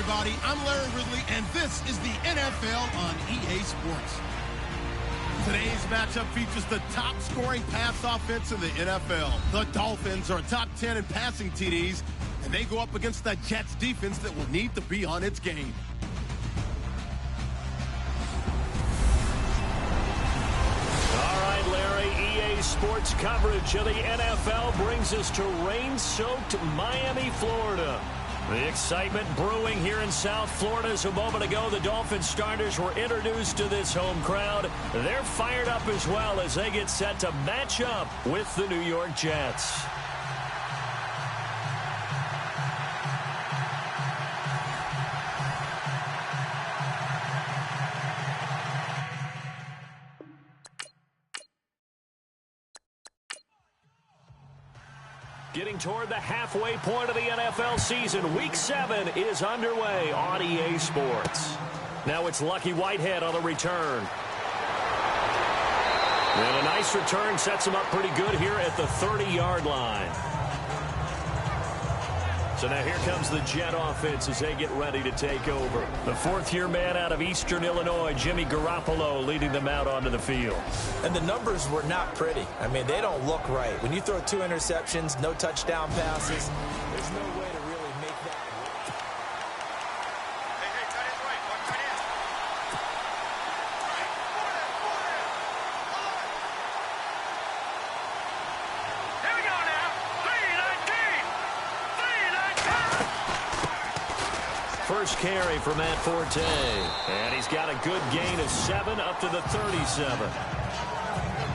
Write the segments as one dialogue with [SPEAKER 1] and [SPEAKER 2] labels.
[SPEAKER 1] everybody. I'm Larry Ridley, and this is the NFL on EA Sports. Today's matchup features the top-scoring pass offense in the NFL. The Dolphins are top 10 in passing TDs, and they go up against the Jets defense that will need to be on its game.
[SPEAKER 2] All right, Larry, EA Sports coverage of the NFL brings us to rain-soaked Miami, Florida. The excitement brewing here in South Florida as a moment ago the Dolphins starters were introduced to this home crowd. They're fired up as well as they get set to match up with the New York Jets. Getting toward the halfway point of the NFL season, Week 7 is underway on EA Sports. Now it's Lucky Whitehead on the return. And a nice return sets him up pretty good here at the 30-yard line. So now here comes the Jet offense as they get ready to take over. The fourth-year man out of Eastern Illinois, Jimmy Garoppolo, leading them out onto the field.
[SPEAKER 3] And the numbers were not pretty. I mean, they don't look right. When you throw 2 interceptions, no touchdown passes, there's no way to really make that work.
[SPEAKER 4] Hey, tight end right. One tight end. Here we go now. 3-19.
[SPEAKER 2] First carry for Matt Forte. And he's got a good gain of 7 up to the 37.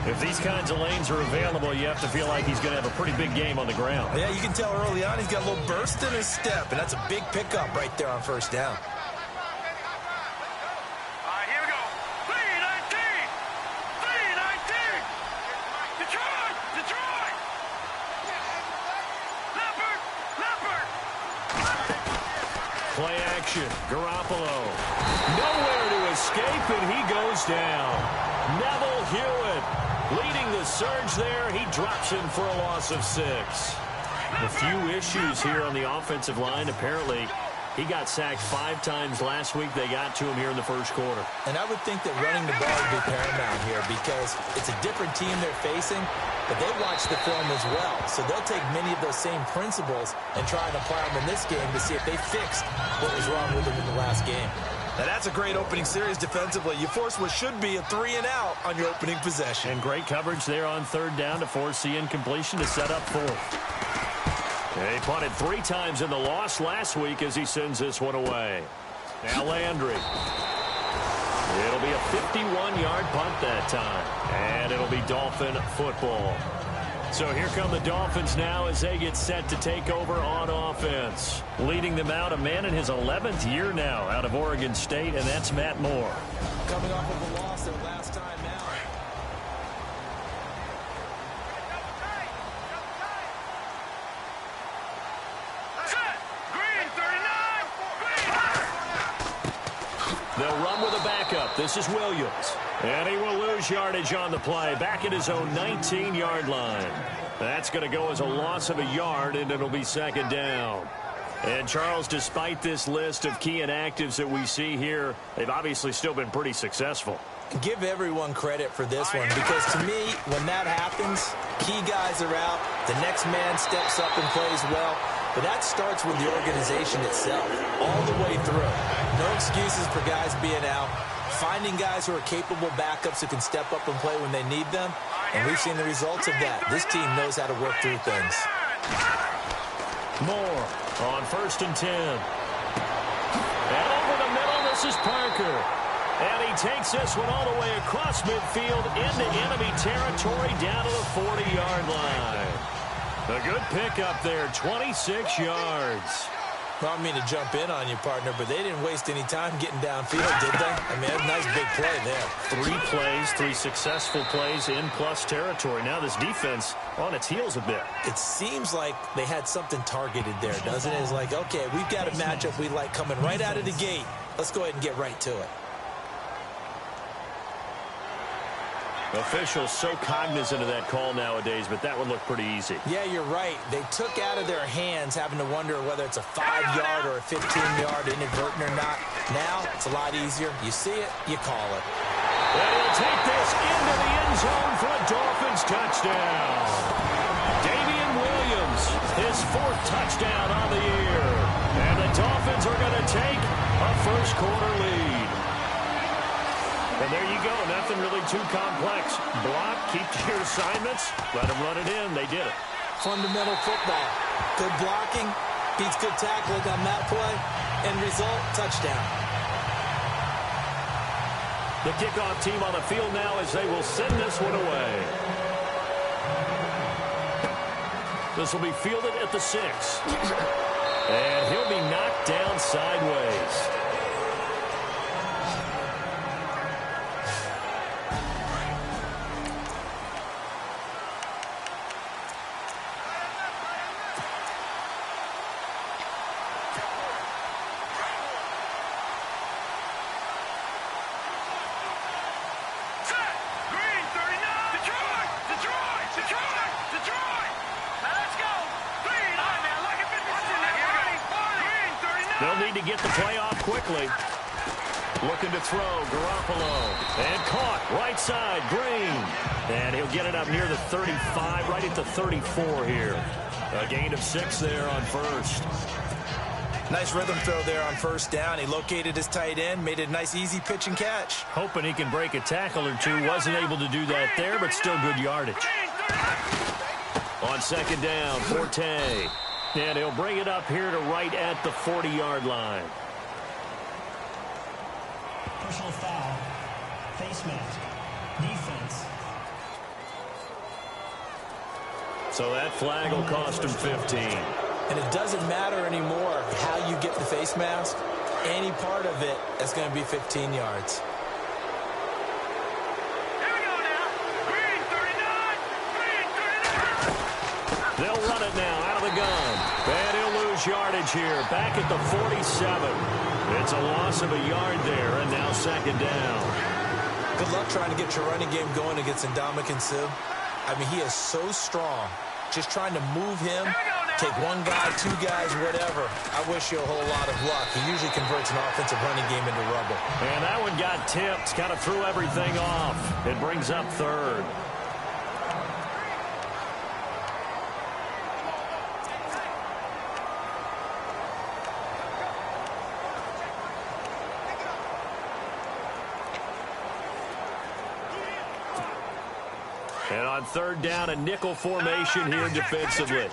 [SPEAKER 2] If these kinds of lanes are available, you have to feel like he's going to have a pretty big game on the ground.
[SPEAKER 3] Yeah, you can tell early on he's got a little burst in his step, and that's a big pickup right there on first down.
[SPEAKER 4] All right, here we go. 3-19. Detroit. Leopard.
[SPEAKER 2] Play action. Garoppolo. Nowhere to escape, and he goes down. Neville Hewitt leading the surge there. He drops in for a loss of 6. A few issues here on the offensive line. Apparently, he got sacked 5 times last week. They got to him here in the first quarter.
[SPEAKER 3] And I would think that running the ball would be paramount here because it's a different team they're facing, but they watch the film as well. So they'll take many of those same principles and try and apply them in this game to see if they fixed what was wrong with them in the last game.
[SPEAKER 5] Now that's a great opening series defensively. You force what should be a 3-and-out on your opening possession.
[SPEAKER 2] And great coverage there on third down to force the incompletion to set up 4th. He punted 3 times in the loss last week as he sends this one away. Now Landry. It'll be a 51-yard punt that time. And it'll be Dolphin football. So here come the Dolphins now as they get set to take over on offense. Leading them out, a man in his 11th year now out of Oregon State, and that's Matt Moore.
[SPEAKER 3] Coming off of a loss their last time out.
[SPEAKER 2] They'll run with a backup. This is Williams. And he will lose yardage on the play. Back at his own 19-yard line. That's going to go as a loss of a yard, and it'll be second down. And, Charles, despite this list of key inactives that we see here, they've obviously still been pretty successful.
[SPEAKER 3] Give everyone credit for this one because, to me, when that happens, key guys are out, the next man steps up and plays well. But that starts with the organization itself, all the way through. No excuses for guys being out. Finding guys who are capable backups who can step up and play when they need them. And we've seen the results of that. This team knows how to work through things.
[SPEAKER 2] Moore on 1st and 10. And over the middle, this is Parker. And he takes this one all the way across midfield into enemy territory down to the 40-yard line. A good pickup there, 26 yards.
[SPEAKER 3] Well, I don't mean to jump in on you, partner, but they didn't waste any time getting downfield, did they? I mean, that's a nice big play there.
[SPEAKER 2] 3 plays, 3 successful plays in plus territory. Now this defense on its heels a bit.
[SPEAKER 3] It seems like they had something targeted there, doesn't it? It's like, okay, we've got a matchup we like coming right out of the gate. Let's go ahead and get right to it.
[SPEAKER 2] Officials so cognizant of that call nowadays, but that one looked pretty easy.
[SPEAKER 3] Yeah, you're right. They took out of their hands having to wonder whether it's a 5-yard or a 15-yard, inadvertent or not. Now, it's a lot easier. You see it, you call it.
[SPEAKER 2] And he'll take this into the end zone for a Dolphins touchdown. Damian Williams, his 4th touchdown on the year. And the Dolphins are going to take a first-quarter lead. And there you go. Nothing really too complex. Block, keep to your assignments, let them run it in. They did it.
[SPEAKER 3] Fundamental football. Good blocking, beats good tackling on that play. End result, touchdown.
[SPEAKER 2] The kickoff team on the field now as they will send this one away. This will be fielded at the 6. And he'll be knocked down sideways. They'll need to get the play off quickly. Looking to throw, Garoppolo. And caught, right side, Green. And he'll get it up near the 35, right at the 34 here. A gain of 6 there on first.
[SPEAKER 3] Nice rhythm throw there on first down. He located his tight end, made it a nice easy pitch and catch.
[SPEAKER 2] Hoping he can break a tackle or two. Wasn't able to do that there, but still good yardage. On second down, Forte. And he'll bring it up here to right at the 40-yard line.
[SPEAKER 6] Personal foul, face mask, defense.
[SPEAKER 2] So that flag will cost him 15.
[SPEAKER 3] And it doesn't matter anymore how you get the face mask. Any part of it is going to be 15 yards.
[SPEAKER 2] They'll run it now out of the gun. And he'll lose yardage here. Back at the 47. It's a loss of a yard there, and now second down.
[SPEAKER 3] Good luck trying to get your running game going against Ndamukong Suh. I mean, he is so strong. Just trying to move him, take one guy, 2 guys, whatever. I wish you a whole lot of luck. He usually converts an offensive running game into rubble.
[SPEAKER 2] And that one got tipped. Kind of threw everything off. It brings up third. And on third down, a nickel formation here defensively.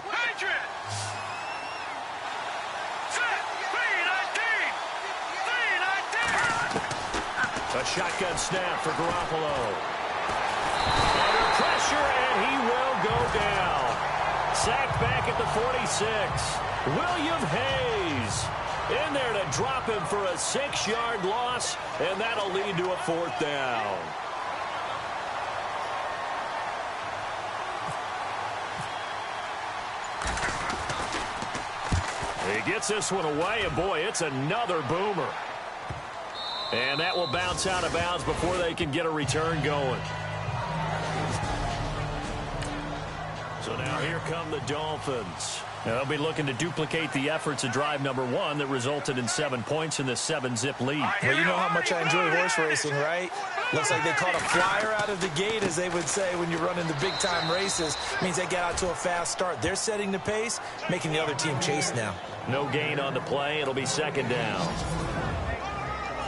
[SPEAKER 2] A shotgun snap for Garoppolo. Under pressure, and he will go down. Sacked back at the 46. William Hayes in there to drop him for a 6-yard loss, and that'll lead to a 4th down. He gets this one away, and boy, it's another boomer. And that will bounce out of bounds before they can get a return going. So now here come the Dolphins. Now they'll be looking to duplicate the efforts of drive number 1 that resulted in 7 points in this 7-zip lead.
[SPEAKER 3] Well, you know how much I enjoy horse racing, right? Looks like they caught a flyer out of the gate, as they would say when you're running the big-time races. Means they get out to a fast start. They're setting the pace, making the other team chase now.
[SPEAKER 2] No gain on the play. It'll be second down.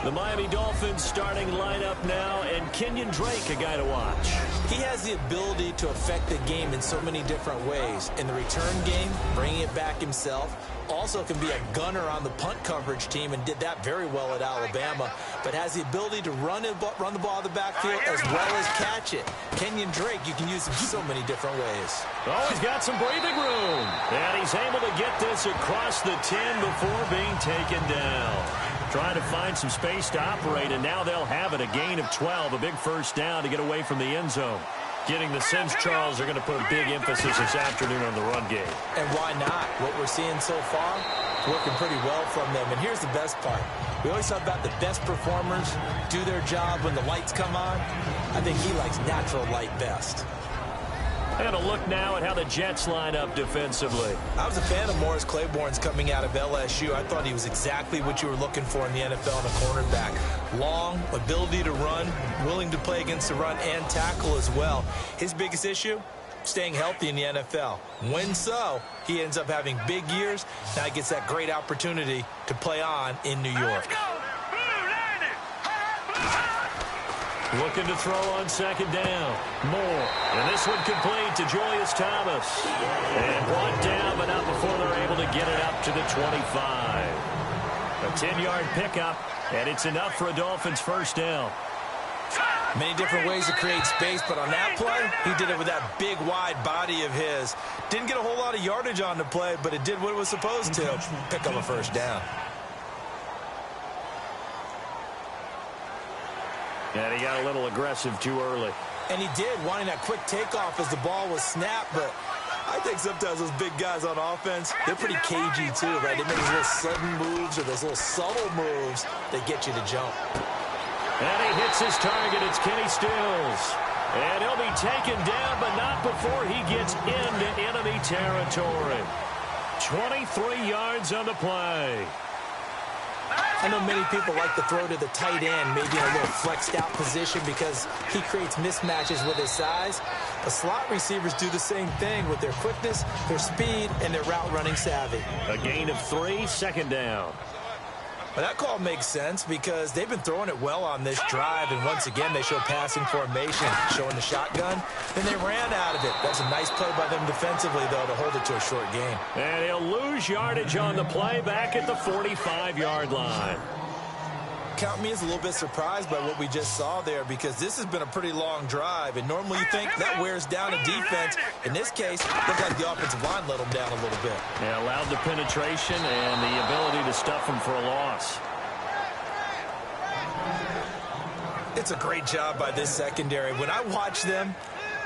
[SPEAKER 2] The Miami Dolphins starting lineup now, and Kenyon Drake, a guy to watch.
[SPEAKER 3] He has the ability to affect the game in so many different ways. In the return game, bringing it back himself. Also can be a gunner on the punt coverage team and did that very well at Alabama. But has the ability to run the ball out of the backfield as well as catch it. Kenyon Drake, you can use him so many different ways.
[SPEAKER 2] Oh, he's got some breathing room. And he's able to get this across the 10 before being taken down. Trying to find some space to operate, and now they'll have it. A gain of 12, a big first down to get away from the end zone. Getting the sense Charles are going to put a big emphasis this afternoon on the run game.
[SPEAKER 3] And why not? What we're seeing so far, working pretty well from them. And here's the best part. We always talk about the best performers do their job when the lights come on. I think he likes natural light best.
[SPEAKER 2] And a look now at how the Jets line up defensively.
[SPEAKER 3] I was a fan of Morris Claiborne's coming out of LSU. I thought he was exactly what you were looking for in the NFL in a cornerback. Long, ability to run, willing to play against the run and tackle as well. His biggest issue? Staying healthy in the NFL. When so, he ends up having big years. Now he gets that great opportunity to play on in New York.
[SPEAKER 2] Looking to throw on second down. Moore. And this one complete to Julius Thomas. And brought down, but not before they're able to get it up to the 25. A 10-yard pickup, and it's enough for a Dolphins first down.
[SPEAKER 3] Many different ways to create space, but on that play, he did it with that big, wide body of his. Didn't get a whole lot of yardage on the play, but it did what it was supposed to. Pick up a first down.
[SPEAKER 2] And he got a little aggressive too early.
[SPEAKER 3] And he did, wanting that quick takeoff as the ball was snapped, but I think sometimes those big guys on offense, they're pretty cagey too, right? They make those little sudden moves or those little subtle moves that get you to jump.
[SPEAKER 2] And he hits his target. It's Kenny Stills. And he'll be taken down, but not before he gets into enemy territory. 23 yards on the play.
[SPEAKER 3] I know many people like to throw to the tight end, maybe in a little flexed out position because he creates mismatches with his size. The slot receivers do the same thing with their quickness, their speed, and their route running savvy.
[SPEAKER 2] A gain of 3, second down.
[SPEAKER 3] But that call makes sense because they've been throwing it well on this drive, and once again they show passing formation, showing the shotgun. Then they ran out of it. That's a nice play by them defensively, though, to hold it to a short gain.
[SPEAKER 2] And he'll lose yardage on the play back at the 45-yard line.
[SPEAKER 3] Count me as a little bit surprised by what we just saw there because this has been a pretty long drive, and normally you think that wears down a defense. In this case, it looked like the offensive line let them down a little bit.
[SPEAKER 2] Yeah, allowed the penetration and the ability to stuff them for a loss.
[SPEAKER 3] It's a great job by this secondary. When I watch them,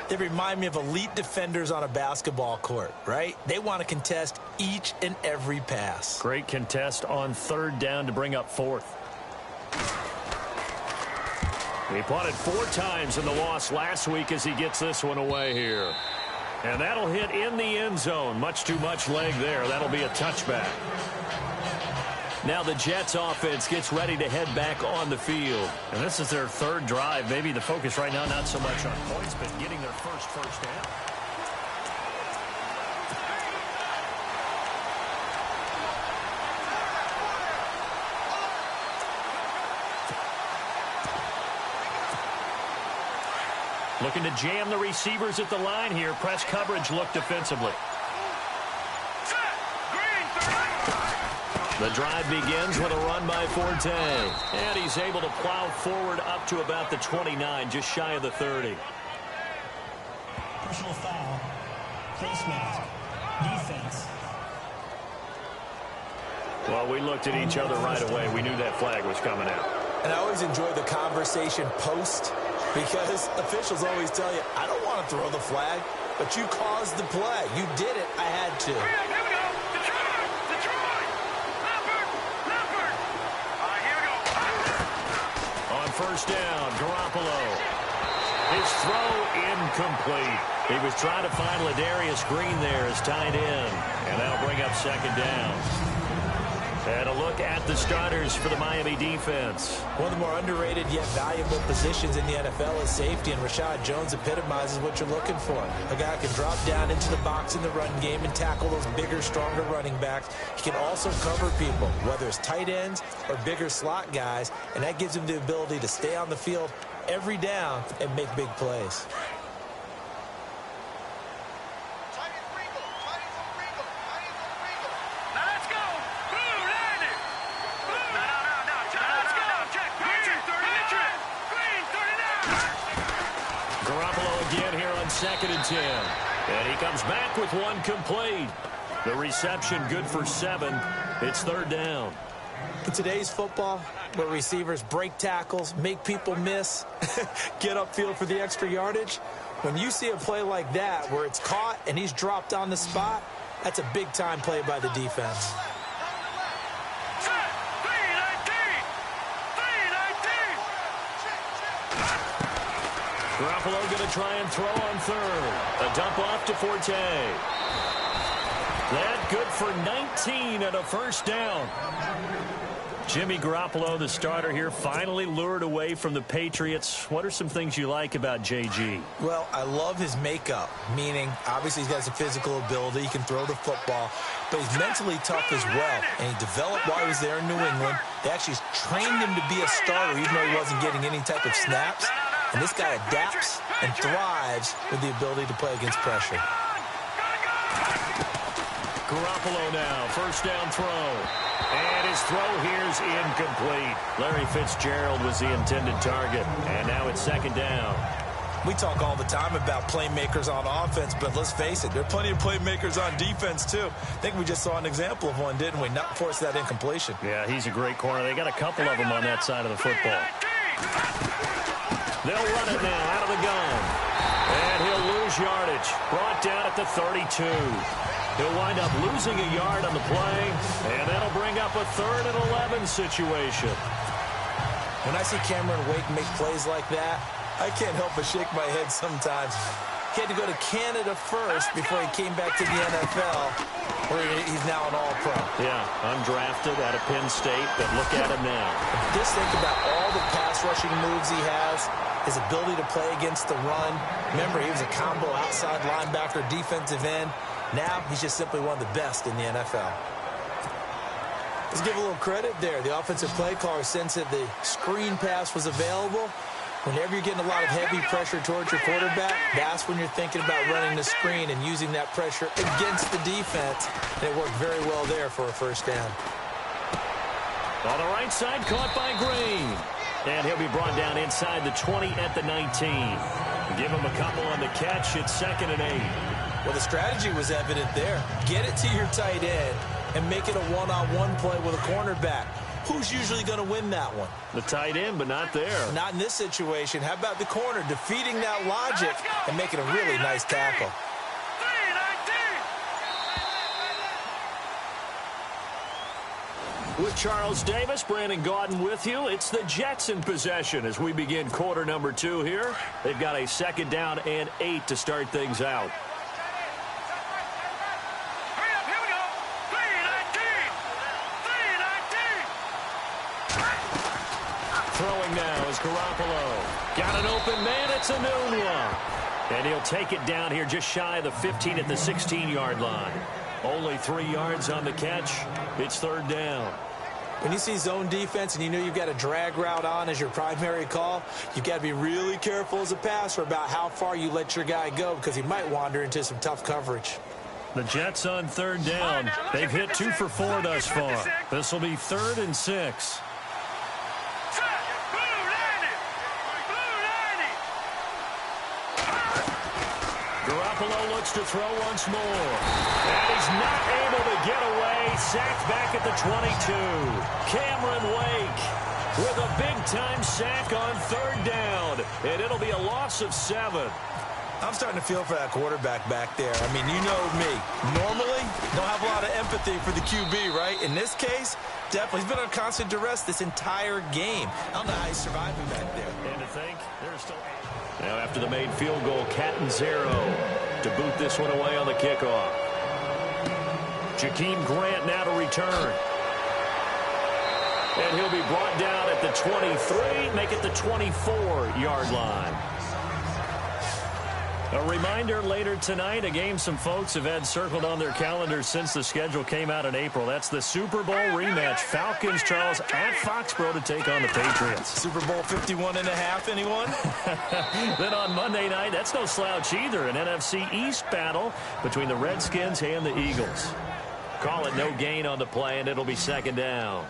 [SPEAKER 3] they remind me of elite defenders on a basketball court, right? They want to contest each and every pass.
[SPEAKER 2] Great contest on third down to bring up fourth. He punted 4 times in the loss last week as he gets this one away here. And that'll hit in the end zone. Much too much leg there. That'll be a touchback. Now the Jets offense gets ready to head back on the field. And this is their third drive. Maybe the focus right now not so much on points, but getting their first down. Looking to jam the receivers at the line here. Press coverage look defensively. The drive begins with a run by Forte. And he's able to plow forward up to about the 29, just shy of the 30.
[SPEAKER 6] Personal foul. Face mask. Defense.
[SPEAKER 2] Well, we looked at each other right away. We knew that flag was coming out.
[SPEAKER 3] And I always enjoy the conversation post because officials always tell you, I don't want to throw the flag, but you caused the play. You did it. I had to.
[SPEAKER 4] Here we go. Detroit. Leopard. All right, here we go.
[SPEAKER 2] On first down, Garoppolo. His throw incomplete. He was trying to find Ladarius Green there as tight end. And that'll bring up second down. And a look at the starters for the Miami defense.
[SPEAKER 3] One of the more underrated yet valuable positions in the NFL is safety, and Rashad Jones epitomizes what you're looking for. A guy who can drop down into the box in the run game and tackle those bigger, stronger running backs. He can also cover people, whether it's tight ends or bigger slot guys, and that gives him the ability to stay on the field every down and make big plays.
[SPEAKER 2] Second and 10. And he comes back with one complete. The reception good for 7. It's third down.
[SPEAKER 3] In today's football, where receivers break tackles, make people miss, get upfield for the extra yardage, when you see a play like that where it's caught and he's dropped on the spot, that's a big-time play by the defense.
[SPEAKER 2] Garoppolo going to try and throw on third. A dump off to Forte. That good for 19 and a first down. Jimmy Garoppolo, the starter here, finally lured away from the Patriots. What are some things you like about JG?
[SPEAKER 3] Well, I love his makeup, meaning obviously he's got some physical ability. He can throw the football, but he's mentally tough as well. And he developed while he was there in New England. They actually trained him to be a starter even though he wasn't getting any type of snaps. And this guy adapts and thrives with the ability to play against pressure.
[SPEAKER 2] Garoppolo now, first down throw. And his throw here's incomplete. Larry Fitzgerald was the intended target. And now it's second down.
[SPEAKER 3] We talk all the time about playmakers on offense, but let's face it, there are plenty of playmakers on defense, too. I think we just saw an example of one, didn't we? Not force that incompletion.
[SPEAKER 2] Yeah, he's a great corner. They got a couple of them on that side of the football. They'll run it now out of the gun. And he'll lose yardage. Brought down at the 32. He'll wind up losing a yard on the play, and that'll bring up a 3rd and 11 situation.
[SPEAKER 3] When I see Cameron Wake make plays like that, I can't help but shake my head sometimes. He had to go to Canada first before he came back to the NFL, where he's now an All-Pro.
[SPEAKER 2] Yeah, undrafted out of Penn State, but look at him now.
[SPEAKER 3] Just think about all the pass rushing moves he has, his ability to play against the run. Remember, he was a combo outside linebacker, defensive end. Now, he's just simply one of the best in the NFL. Let's give a little credit there. The offensive play caller sensed that the screen pass was available. Whenever you're getting a lot of heavy pressure towards your quarterback, that's when you're thinking about running the screen and using that pressure against the defense. And it worked very well there for a first down.
[SPEAKER 2] On the right side, caught by Green. And he'll be brought down inside the 20 at the 19. Give him a couple on the catch. It's 2nd and 8.
[SPEAKER 3] Well, the strategy was evident there. Get it to your tight end and make it a one-on-one play with a cornerback. Who's usually going to win that one?
[SPEAKER 2] The tight end, but not there.
[SPEAKER 3] Not in this situation. How about the corner defeating that logic and making a really nice tackle?
[SPEAKER 2] With Charles Davis, Brandon Gaudin with you. It's the Jets in possession as we begin quarter number 2 here. They've got a 2nd down and 8 to start things out. Throwing now is Garoppolo. Got an open man. It's a new one. And he'll take it down here just shy of the 15 at the 16-yard line. Only 3 yards on the catch. It's 3rd down.
[SPEAKER 3] When you see zone defense and you know you've got a drag route on as your primary call, you've got to be really careful as a passer about how far you let your guy go because he might wander into some tough coverage.
[SPEAKER 2] The Jets on 3rd down. They've hit 2 for 4 thus far. This will be 3rd and 6. Garoppolo looks to throw once more. And he's not able to get away. Sacked back at the 22. Cameron Wake with a big-time sack on 3rd down. And it'll be a loss of 7.
[SPEAKER 3] I'm starting to feel for that quarterback back there. I mean, you know me. Normally, don't have a lot of empathy for the QB, right? In this case, definitely. He's been on constant duress this entire game. I don't know how he's surviving back there.
[SPEAKER 2] And to think, there's still... Now after the made field goal, Catanzaro to boot this one away on the kickoff. Jakeem Grant now to return. And he'll be brought down at the 23, make it the 24-yard line. A reminder later tonight, a game some folks have had circled on their calendars since the schedule came out in April. That's the Super Bowl rematch. Falcons, Charles, at Foxborough to take on the Patriots.
[SPEAKER 3] Super Bowl 51.5, anyone?
[SPEAKER 2] Then on Monday night, that's no slouch either, an NFC East battle between the Redskins and the Eagles. Call it no gain on the play, and it'll be 2nd down.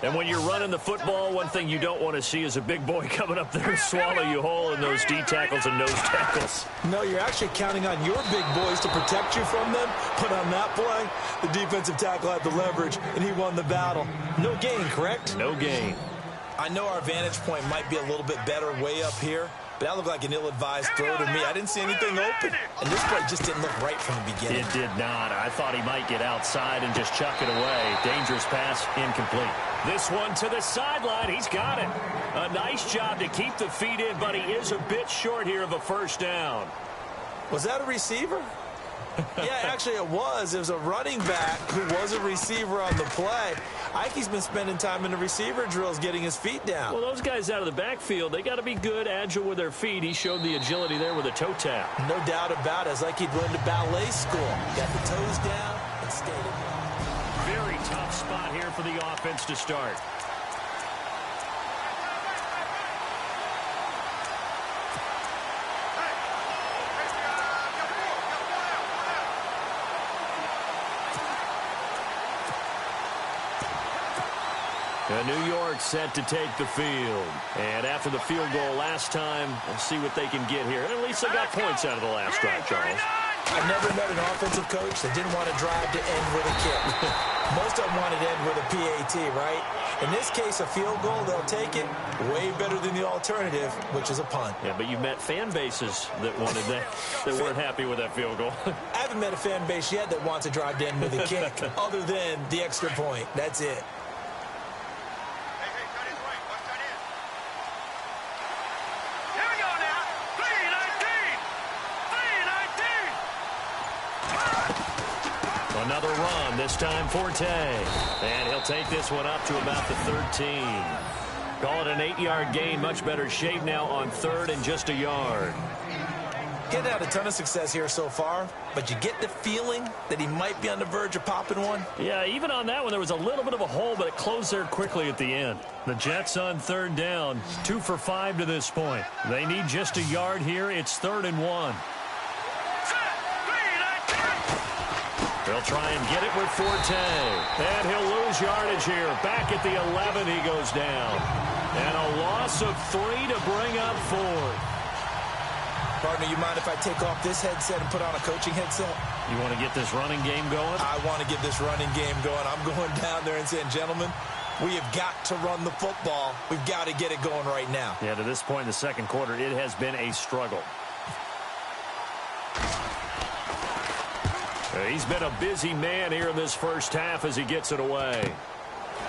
[SPEAKER 2] And when you're running the football, one thing you don't want to see is a big boy coming up there and swallow you whole in those D tackles and nose tackles.
[SPEAKER 3] No, you're actually counting on your big boys to protect you from them. But on that play, the defensive tackle had the leverage, and he won the battle. No gain, correct?
[SPEAKER 2] No gain.
[SPEAKER 3] I know our vantage point might be a little bit better way up here, but that looked like an ill-advised throw to me. I didn't see anything open, and this play just didn't look right from the beginning.
[SPEAKER 2] It did not. I thought he might get outside and just chuck it away. Dangerous pass, incomplete. This one to the sideline. He's got it. A nice job to keep the feet in, but he is a bit short here of a first down.
[SPEAKER 3] Was that a receiver? Yeah, actually it was. It was a running back who was a receiver on the play. Ikey's been spending time in the receiver drills getting his feet down.
[SPEAKER 2] Well, those guys out of the backfield, they got to be good, agile with their feet. He showed the agility there with a toe tap.
[SPEAKER 3] No doubt about it. It's like he'd learned to ballet school. Got the toes down and stayed in.
[SPEAKER 2] Very tough spot here for the offense to start. New York set to take the field. And after the field goal last time, we'll see what they can get here. At least they got points out of the last drive, Charles.
[SPEAKER 3] I've never met an offensive coach that didn't want to drive to end with a kick. Most of them wanted to end with a PAT, right? In this case, a field goal, they'll take it. Way better than the alternative, which is a punt.
[SPEAKER 2] Yeah, but you met fan bases that wanted that, that weren't happy with that field goal.
[SPEAKER 3] I haven't met a fan base yet that wants to drive to end with a kick, other than the extra point. That's it.
[SPEAKER 2] Another run, this time Forte. And he'll take this one up to about the 13. Call it an 8-yard gain. Much better shape now on third and just a yard.
[SPEAKER 3] Getting out a ton of success here so far, but you get the feeling that he might be on the verge of popping one.
[SPEAKER 2] Yeah, even on that one, there was a little bit of a hole, but it closed there quickly at the end. The Jets on third down, 2 for 5 to this point. They need just a yard here. It's 3rd and 1. They'll try and get it with Forte. And he'll lose yardage here. Back at the 11, he goes down. And a loss of 3 to bring up 4th.
[SPEAKER 3] Partner, you mind if I take off this headset and put on a coaching headset?
[SPEAKER 2] You want to get this running game going?
[SPEAKER 3] I want to get this running game going. I'm going down there and saying, gentlemen, we have got to run the football. We've got to get it going right now.
[SPEAKER 2] Yeah, to this point in the second quarter, it has been a struggle. He's been a busy man here in this first half as he gets it away.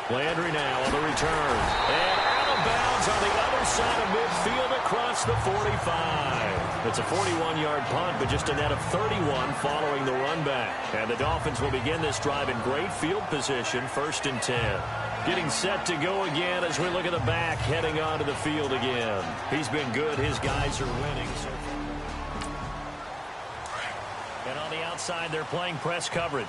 [SPEAKER 2] Landry now on the return. And out of bounds on the other side of midfield across the 45. It's a 41-yard punt, but just a net of 31 following the run back. And the Dolphins will begin this drive in great field position, 1st and 10. Getting set to go again as we look at the back, heading onto the field again. He's been good. His guys are winning. And on the outside, they're playing press coverage.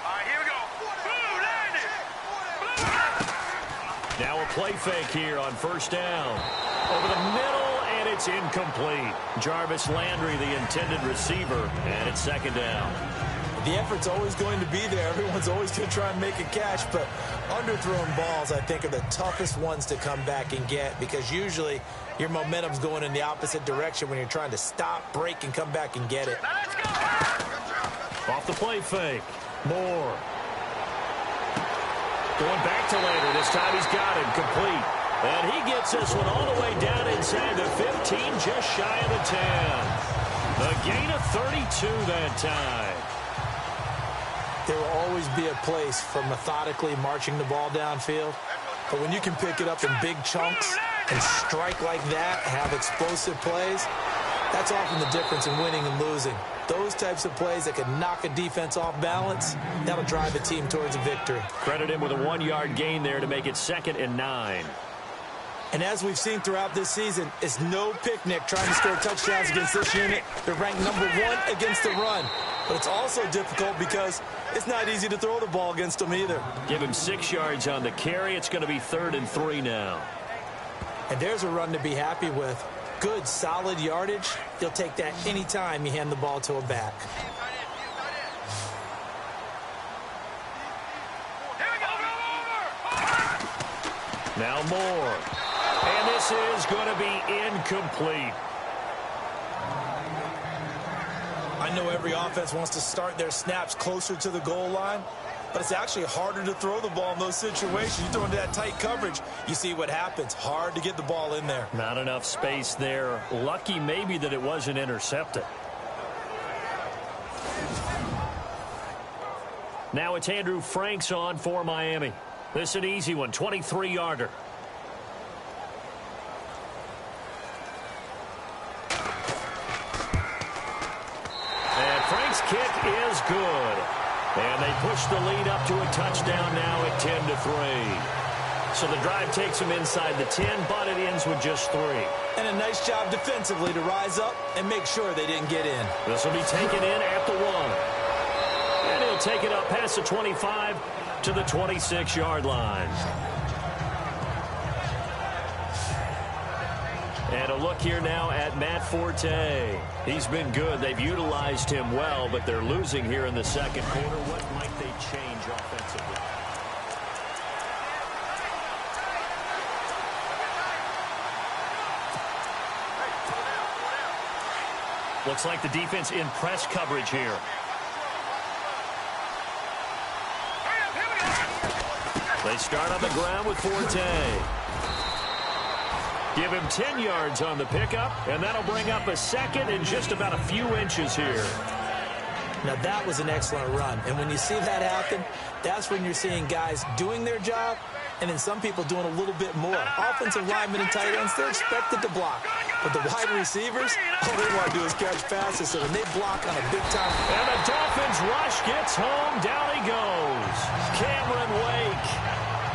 [SPEAKER 4] All right, here we go.
[SPEAKER 2] Now a play fake here on first down. Over the middle, and it's incomplete. Jarvis Landry, the intended receiver, and it's 2nd down.
[SPEAKER 3] The effort's always going to be there. Everyone's always going to try and make a catch, but underthrown balls, I think, are the toughest ones to come back and get because usually your momentum's going in the opposite direction when you're trying to stop, break, and come back and get it.
[SPEAKER 2] Off the play fake. Moore. Going back to Landry. This time he's got him complete. And he gets this one all the way down inside the 15, just shy of the 10. The gain of 32 that time.
[SPEAKER 3] There will always be a place for methodically marching the ball downfield. But when you can pick it up in big chunks and strike like that, have explosive plays, that's often the difference in winning and losing. Those types of plays that can knock a defense off balance, that'll drive a team towards a victory.
[SPEAKER 2] Credit him with a 1-yard gain there to make it 2nd and 9.
[SPEAKER 3] And as we've seen throughout this season, it's no picnic trying to score touchdowns against this unit. They're ranked number 1 against the run. But it's also difficult because it's not easy to throw the ball against them either.
[SPEAKER 2] Give him 6 yards on the carry. It's going to be 3rd and 3 now.
[SPEAKER 3] And there's a run to be happy with. Good, solid yardage. You'll take that any time you hand the ball to a back.
[SPEAKER 2] Now Moore. And this is going to be incomplete.
[SPEAKER 3] I know every offense wants to start their snaps closer to the goal line, but it's actually harder to throw the ball in those situations. You throw into that tight coverage, you see what happens. Hard to get the ball in there.
[SPEAKER 2] Not enough space there. Lucky maybe that it wasn't intercepted. Now it's Andrew Franks on for Miami. This is an easy one, 23-yarder. And Frank's kick is good. And they push the lead up to a touchdown now at 10-3. So the drive takes them inside the 10, but it ends with just 3.
[SPEAKER 3] And a nice job defensively to rise up and make sure they didn't get in.
[SPEAKER 2] This will be taken in at the 1. And he'll take it up past the 25 to the 26-yard line. And a look here now at Matt Forte. He's been good. They've utilized him well, but they're losing here in the second quarter. What might they change offensively? Looks like the defense in press coverage here. They start on the ground with Forte. Give him 10 yards on the pickup, and that'll bring up a second in just about a few inches here.
[SPEAKER 3] Now, that was an excellent run. And when you see that happen, that's when you're seeing guys doing their job and then some people doing a little bit more. Offensive linemen and tight ends, they're expected to block. But the wide receivers, all they want to do is catch passes. So when they block on a big time.
[SPEAKER 2] And the Dolphins rush gets home. Down he goes. Cameron Wake.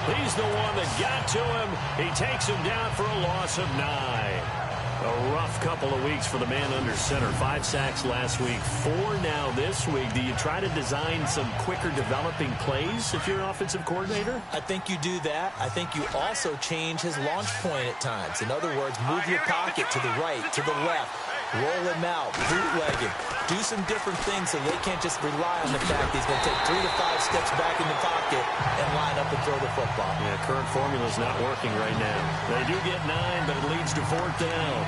[SPEAKER 2] He's the one that got to him. He takes him down for a loss of 9. A rough couple of weeks for the man under center. 5 sacks last week, 4 now this week. Do you try to design some quicker developing plays if you're an offensive coordinator?
[SPEAKER 3] I think you do that. I think you also change his launch point at times. In other words, move your pocket to the right, to the left. Roll him out, bootleg him. Do some different things so they can't just rely on the fact he's going to take 3 to 5 steps back in the pocket and line up and throw the football.
[SPEAKER 2] Yeah, current formula's not working right now. They do get 9, but it leads to 4th down.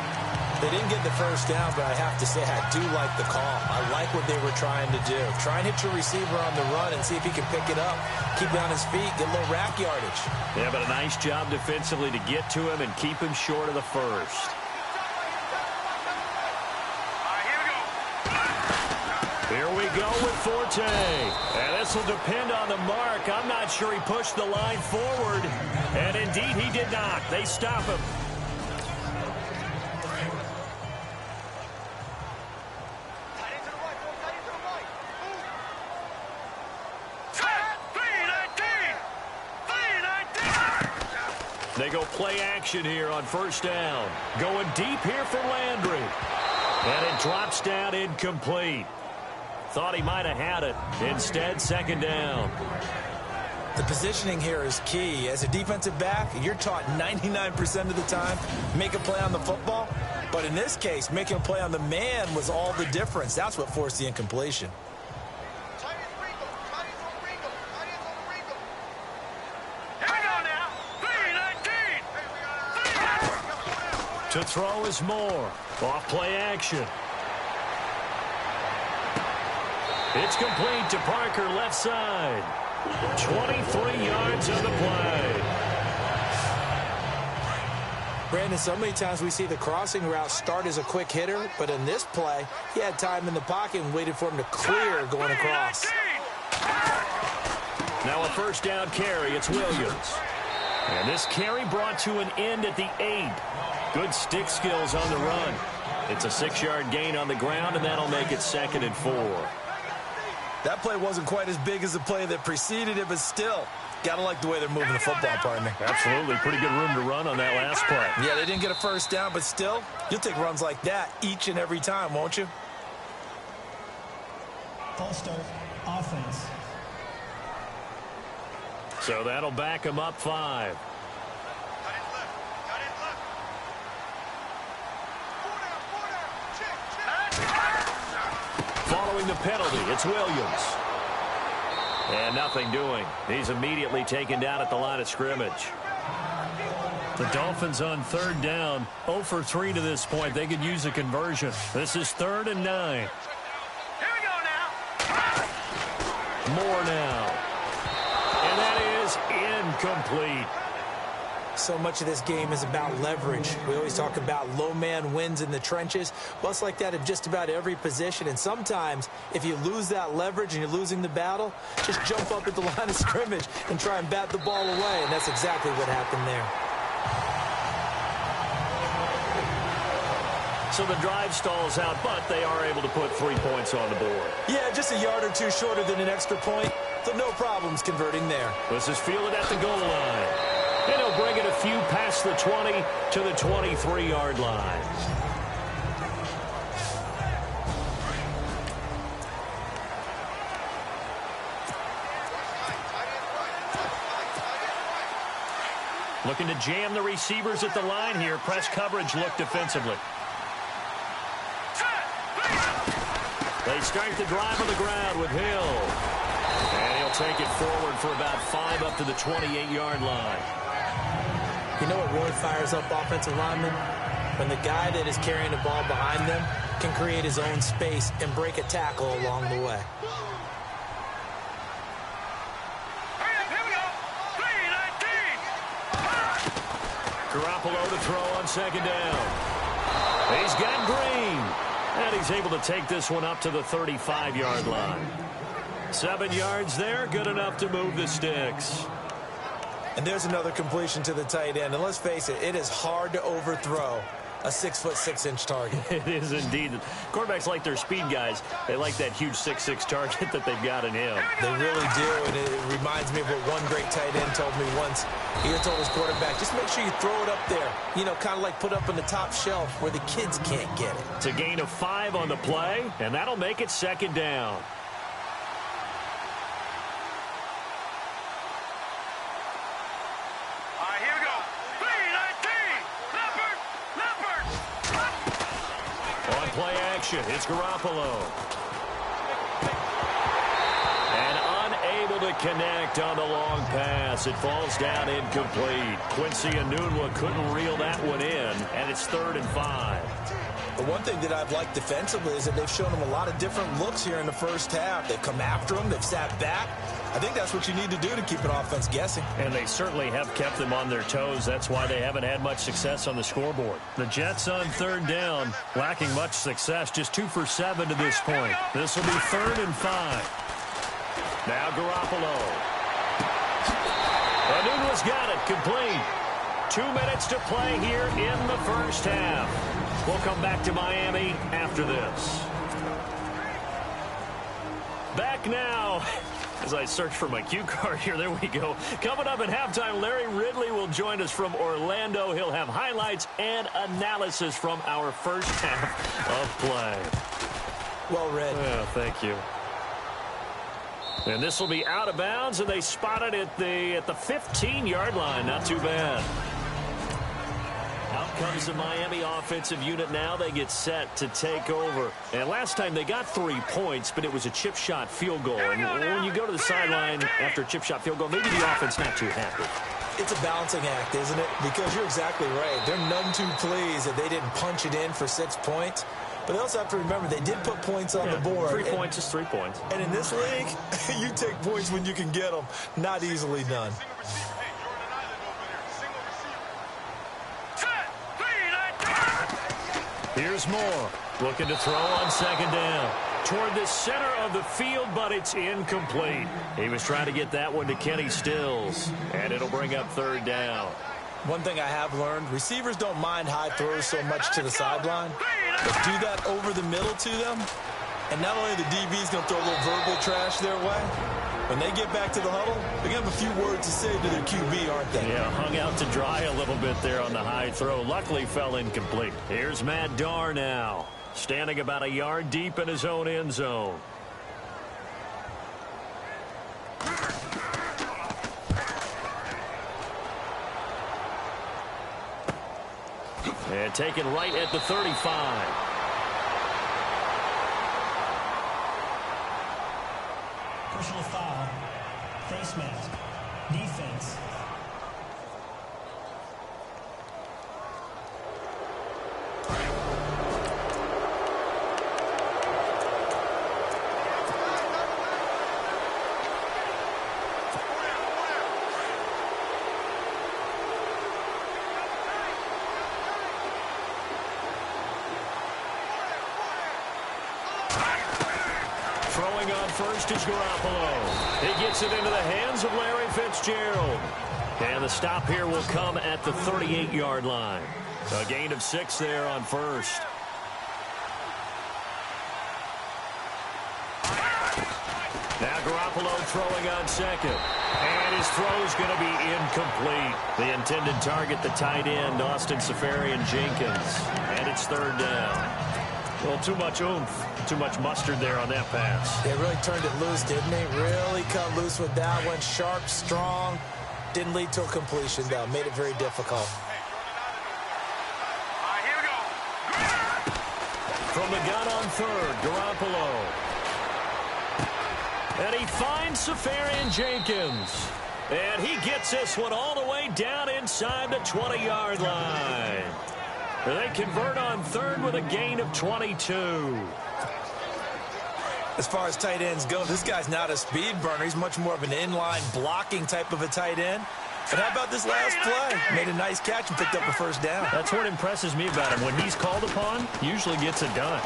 [SPEAKER 3] They didn't get the first down, but I have to say I do like the call. I like what they were trying to do. Try and hit your receiver on the run and see if he can pick it up. Keep it on his feet, get a little rack yardage.
[SPEAKER 2] Yeah, but a nice job defensively to get to him and keep him short of the first. Here we go with Forte. And this will depend on the mark. I'm not sure he pushed the line forward. And indeed, he did not. They stop him. They go play action here on 1st down. Going deep here for Landry. And it drops down incomplete. Thought he might have had it. Instead, 2nd down.
[SPEAKER 3] The positioning here is key. As a defensive back, you're taught 99% of the time, make a play on the football. But in this case, making a play on the man was all the difference. That's what forced the incompletion.
[SPEAKER 2] To throw is Moore. Off play action. It's complete to Parker, left side. 23 yards on the play.
[SPEAKER 3] Brandon, so many times we see the crossing route start as a quick hitter, but in this play, he had time in the pocket and waited for him to clear going across.
[SPEAKER 2] Now a 1st down carry. It's Williams. And this carry brought to an end at the 8. Good stick skills on the run. It's a 6-yard gain on the ground, and that'll make it 2nd and 4.
[SPEAKER 5] That play wasn't quite as big as the play that preceded it, but still, got to like the way they're moving the football, partner.
[SPEAKER 2] Absolutely. Pretty good room to run on that last play.
[SPEAKER 5] Yeah, they didn't get a 1st down, but still, you'll take runs like that each and every time, won't you?
[SPEAKER 6] False start, offense.
[SPEAKER 2] So that'll back him up 5. Following the penalty, it's Williams. And nothing doing. He's immediately taken down at the line of scrimmage. The Dolphins on 3rd down, 0 for 3 to this point. They could use a conversion. This is 3rd and 9.
[SPEAKER 4] Here we go now.
[SPEAKER 2] More now. And that is incomplete.
[SPEAKER 3] So much of this game is about leverage. We always talk about low man wins in the trenches. Well, it's like that in just about every position. And sometimes, if you lose that leverage and you're losing the battle, just jump up at the line of scrimmage and try and bat the ball away. And that's exactly what happened there.
[SPEAKER 2] So the drive stalls out, but they are able to put 3 points on the board.
[SPEAKER 3] Yeah, just a yard or two shorter than an extra point. So no problems converting there.
[SPEAKER 2] This is fielded at the goal line. And he'll bring it a few past the 20 to the 23-yard line. Looking to jam the receivers at the line here. Press coverage look defensively. They start the drive on the ground with Hill. And he'll take it forward for about 5 up to the 28-yard line.
[SPEAKER 3] You know what really fires up offensive linemen? When the guy that is carrying the ball behind them can create his own space and break a tackle along the way.
[SPEAKER 2] Garoppolo to throw on second down. He's got Green. And he's able to take this one up to the 35-yard line. 7 yards there, good enough to move the sticks.
[SPEAKER 3] And there's another completion to the tight end. And let's face it, it is hard to overthrow a 6'6" target.
[SPEAKER 2] It is indeed. Quarterbacks like their speed guys. They like that huge 6'6" target that they've got in him.
[SPEAKER 3] They really do, and it reminds me of what one great tight end told me once. He told his quarterback, just make sure you throw it up there. You know, kind of like put up on the top shelf where the kids can't get it.
[SPEAKER 2] It's a gain of 5 on the play, and that'll make it second down. Play action. It's Garoppolo. And unable to connect on the long pass. It falls down incomplete. Quincy Enunwa couldn't reel that one in, and it's 3rd and 5.
[SPEAKER 3] The one thing that I've liked defensively is that they've shown them a lot of different looks here in the first half. They've come after them. They've sat back. I think that's what you need to do to keep an offense guessing.
[SPEAKER 2] And they certainly have kept them on their toes. That's why they haven't had much success on the scoreboard. The Jets on 3rd down, lacking much success, just 2 for 7 to this point. This will be 3rd and 5. Now Garoppolo. Enunwa's got it, complete. 2 minutes to play here in the first half. We'll come back to Miami after this. Back now. As I search for my cue card here, there we go. Coming up at halftime, Larry Ridley will join us from Orlando. He'll have highlights and analysis from our first half of play.
[SPEAKER 3] Well read.
[SPEAKER 2] Yeah, thank you. And this will be out of bounds, and they spot it at the 15-yard line. Not too bad. Out comes the Miami offensive unit now. They get set to take over. And last time they got 3 points, but it was a chip shot field goal. And when you go to the sideline after a chip shot field goal, maybe the offense not too happy.
[SPEAKER 3] It's a balancing act, isn't it? Because you're exactly right. They're none too pleased that they didn't punch it in for 6 points. But they also have to remember they did put points on the board.
[SPEAKER 2] 3 points is 3 points.
[SPEAKER 3] And in this league, you take points when you can get them. Not easily done.
[SPEAKER 2] Here's Moore, looking to throw on second down. Toward the center of the field, but it's incomplete. He was trying to get that one to Kenny Stills, and it'll bring up 3rd down.
[SPEAKER 3] One thing I have learned, receivers don't mind high throws so much to the sideline, but do that over the middle to them, and not only the DB's going to throw a little verbal trash their way, when they get back to the huddle, they're going to have a few words to say to their QB, aren't they?
[SPEAKER 2] Yeah, hung out to dry a little bit there on the high throw. Luckily fell incomplete. Here's Matt Darr now, standing about a yard deep in his own end zone. And taken right at the 35.
[SPEAKER 6] Personal foul. Face mask. Defense.
[SPEAKER 2] Throwing on first is Garoppolo. He gets it into the hands of Larry Fitzgerald. And the stop here will come at the 38-yard line. A gain of 6 there on first. Now Garoppolo throwing on second. And his throw's going to be incomplete. The intended target, the tight end, Austin Seferian-Jenkins. And it's third down. Well, too much oomph, too much mustard there on that pass.
[SPEAKER 3] They really turned it loose, didn't they? Really cut loose with that one. Sharp, strong. Didn't lead to a completion, though. Made it very difficult.
[SPEAKER 4] Here we go.
[SPEAKER 2] From the gun on third, Garoppolo. And he finds Seferian-Jenkins. And he gets this one all the way down inside the 20-yard line. They convert on third with a gain of 22.
[SPEAKER 3] As far as tight ends go, this guy's not a speed burner. He's much more of an inline blocking type of a tight end. But how about this last play? Made a nice catch and picked up a first down.
[SPEAKER 2] That's what impresses me about him. When he's called upon, he usually gets it done.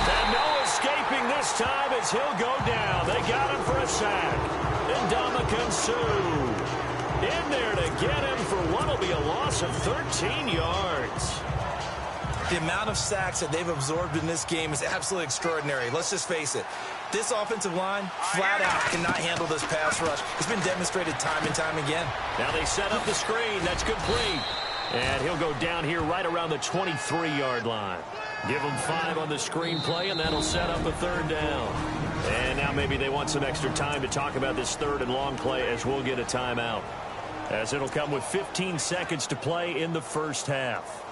[SPEAKER 2] And no escaping this time as he'll go down. They got him for a sack. And Ndamukong Suh in there to get him for what will be a loss of 13 yards.
[SPEAKER 3] The amount of sacks that they've absorbed in this game is absolutely extraordinary. Let's just face it. This offensive line, flat out, cannot handle this pass rush. It's been demonstrated time and time again.
[SPEAKER 2] Now they set up the screen. That's complete. And he'll go down here right around the 23-yard line. Give him 5 on the screen play, and that'll set up a third down. And now maybe they want some extra time to talk about this third and long play as we'll get a timeout. As it'll come with 15 seconds to play in the first half.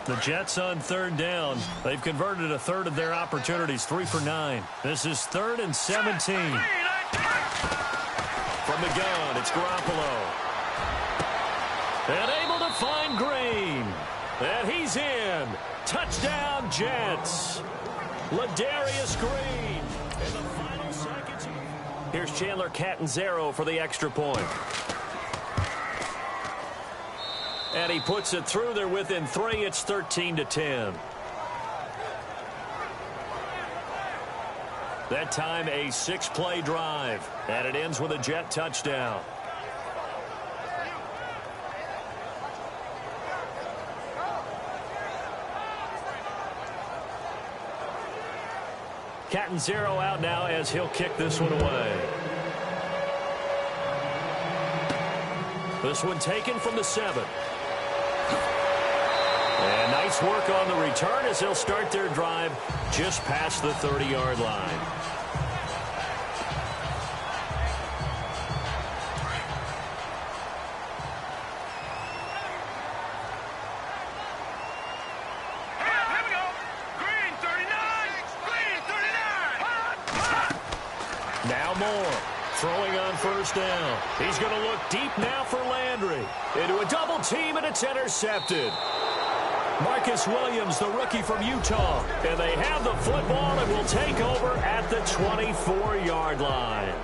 [SPEAKER 2] The Jets on third down. They've converted a third of their opportunities, 3 for 9. This is 3rd and 17. From the gun, it's Garoppolo. And able to find Green. And he's in. Touchdown, Jets. Ladarius Green. In the final seconds. Here's Chandler Catanzaro for the extra point. And he puts it through. They're within 3. It's 13-10. That time a 6-play drive. And it ends with a Jet touchdown. Catanzaro out now as he'll kick this one away. This one taken from the 7. And nice work on the return as they'll start their drive just past the 30-yard line.
[SPEAKER 4] Here we go. Green 39. Green 39.
[SPEAKER 2] Now Moore. Throwing on first down. He's going to look deep now for Landry. Into a double team, and it's intercepted. Marcus Williams, the rookie from Utah. And they have the football and will take over at the 24-yard line.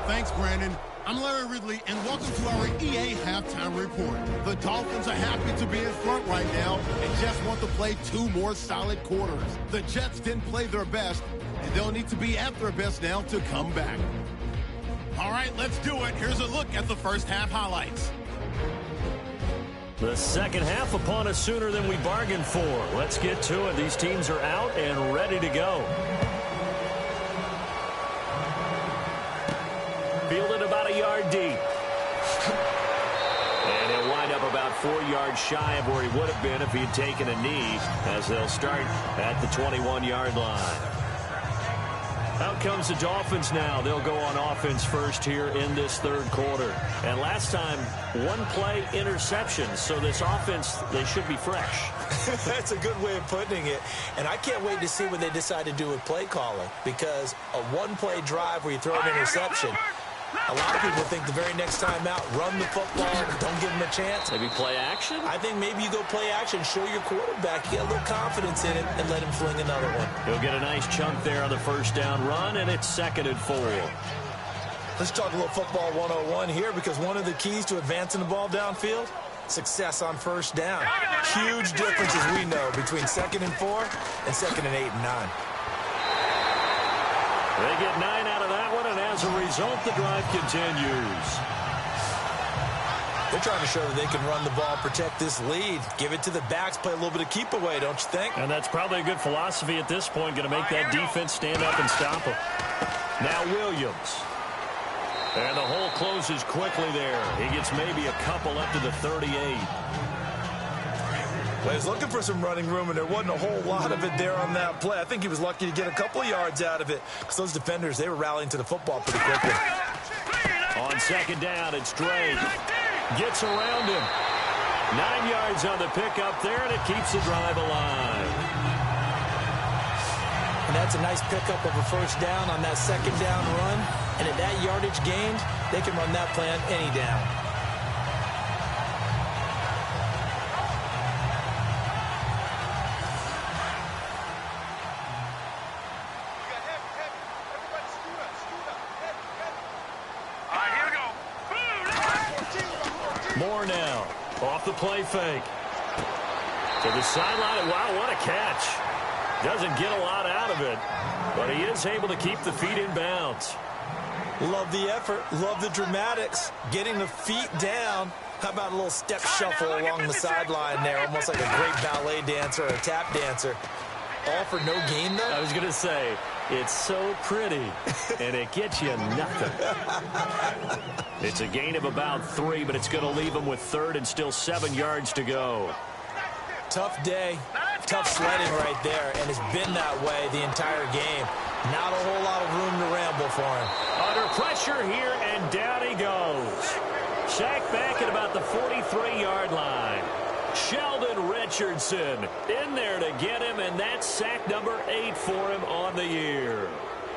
[SPEAKER 1] Thanks, Brandon. I'm Larry Ridley, and welcome to our EA Halftime Report. The Dolphins are happy to be in front right now and just want to play 2 more solid quarters. The Jets didn't play their best, and they'll need to be at their best now to come back. All right, let's do it. Here's a look at the first half highlights.
[SPEAKER 2] The second half upon us sooner than we bargained for. Let's get to it. These teams are out and ready to go. Fielded about a yard deep. And he'll wind up about 4 yards shy of where he would have been if he had taken a knee, as they'll start at the 21-yard line. Out comes the Dolphins now. They'll go on offense first here in this third quarter. And last time, 1-play interception. So this offense, they should be fresh.
[SPEAKER 3] That's a good way of putting it. And I can't wait to see what they decide to do with play calling, because a 1-play drive where you throw an interception, a lot of people think the very next time out, run the football, don't give them a chance.
[SPEAKER 2] Maybe play action?
[SPEAKER 3] I think maybe you go play action, show your quarterback, you get a little confidence in it, and let him fling another one.
[SPEAKER 2] He'll get a nice chunk there on the first down run, and it's 2nd and 4.
[SPEAKER 5] Let's talk a little football 101 here, because one of the keys to advancing the ball downfield, success on first down. Huge difference, as we know, between 2nd and 4 and 2nd and 8 and 9.
[SPEAKER 2] They get 9 out of that one, and as a result, the drive continues.
[SPEAKER 5] They're trying to show that they can run the ball, protect this lead, give it to the backs, play a little bit of keep away, don't you think?
[SPEAKER 2] And that's probably a good philosophy at this point, going to make that defense stand up and stop them. Now Williams. And the hole closes quickly there. He gets maybe a couple up to the 38.
[SPEAKER 5] Well, he was looking for some running room, and there wasn't a whole lot of it there on that play. I think he was lucky to get a couple of yards out of it, because those defenders, they were rallying to the football pretty quickly.
[SPEAKER 2] On 2nd down, it's Drake. Gets around him. 9 yards on the pickup there, and it keeps the drive alive.
[SPEAKER 3] And that's a nice pickup of a first down on that 2nd down run. And at that yardage gained, they can run that play on any down.
[SPEAKER 2] Moore now, off the play fake. To the sideline. Wow, what a catch. Doesn't get a lot out of it, but he is able to keep the feet in bounds.
[SPEAKER 5] Love the effort, love the dramatics, getting the feet down. How about a little step shuffle along the sideline there, almost like a great ballet dancer or a tap dancer. All for no gain, though?
[SPEAKER 2] I was going to say, it's so pretty, and it gets you nothing. It's a gain of about 3, but it's going to leave him with 3rd and still 7 yards to go.
[SPEAKER 5] Tough day, tough sledding right there, and it's been that way the entire game. Not a whole lot of room to ramble for him.
[SPEAKER 2] Under pressure here, and down he goes. Sacked back at about the 43-yard line. Sheldon Richardson in there to get him, and that's sack number 8 for him on the year.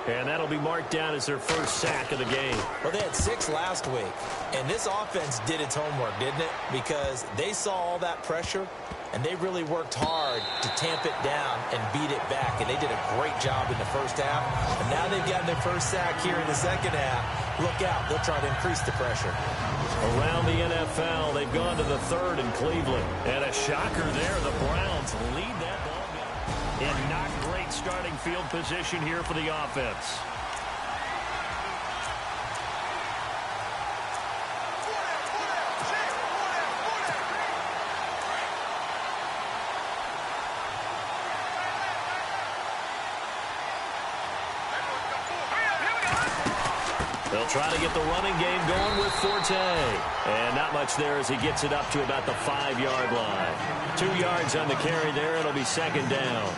[SPEAKER 2] And that'll be marked down as their first sack of the game.
[SPEAKER 3] Well, they had 6 last week, and this offense did its homework, didn't it? Because they saw all that pressure, and they really worked hard to tamp it down and beat it back, and they did a great job in the first half. And now they've gotten their first sack here in the second half. Look out, they'll try to increase the pressure.
[SPEAKER 2] Around the NFL, they've gone to the 3rd in Cleveland. And a shocker there, the Browns lead that ball game in not great starting field position here for the offense. They'll try to get the running game going with Forte. And not much there as he gets it up to about the 5-yard line. 2 yards on the carry there. It'll be 2nd down.